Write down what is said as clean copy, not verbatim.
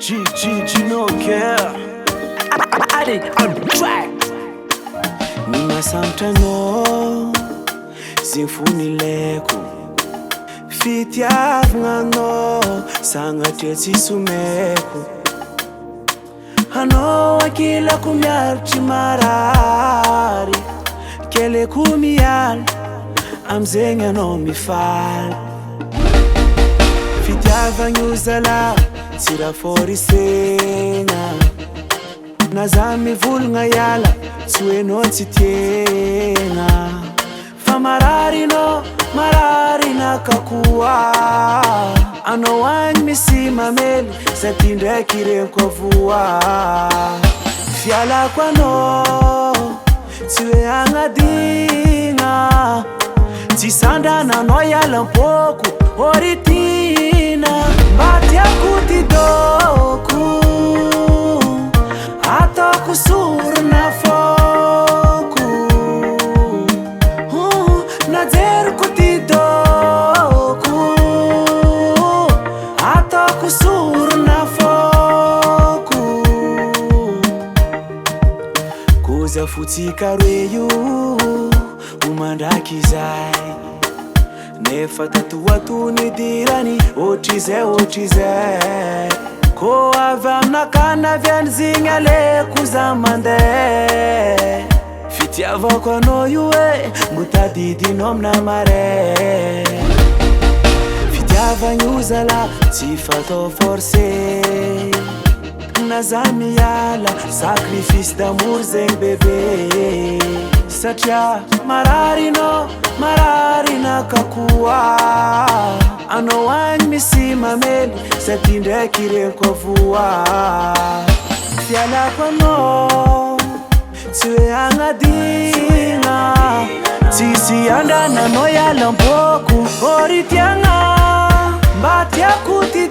G, no care. I did on track. Nina samtano zinfunileko fitiavngano sangatesi sumeko hano akila kumyarchi marari kele kumiyal amzenga no mifal fitiavanyuzala tira forisena nazami vulnga yala suwe non sitienga famarari no marari na kakua ano wany misima meli satindre kire kwa vua fiala kwa no suwe angadinga tisanda na noya lampoku oritina mbati ya kutidoku ato kusur na foku na der kutidoku ato kusur na foku kuza futika reyu umandakizai nefa tatua tunidirani otize ko avamna kana vyanzinga le kuzamande fitiava kono yue mutadidi nomna mare fitiava nyuzala sifato forse nazami yala sacrifice d'amour zeng bebe satya marari na kakua ano wany misima meli satindre kire kwa vua fiala kono tue angadinga sisi anda na noya lampoku oritianga mbati ya kuti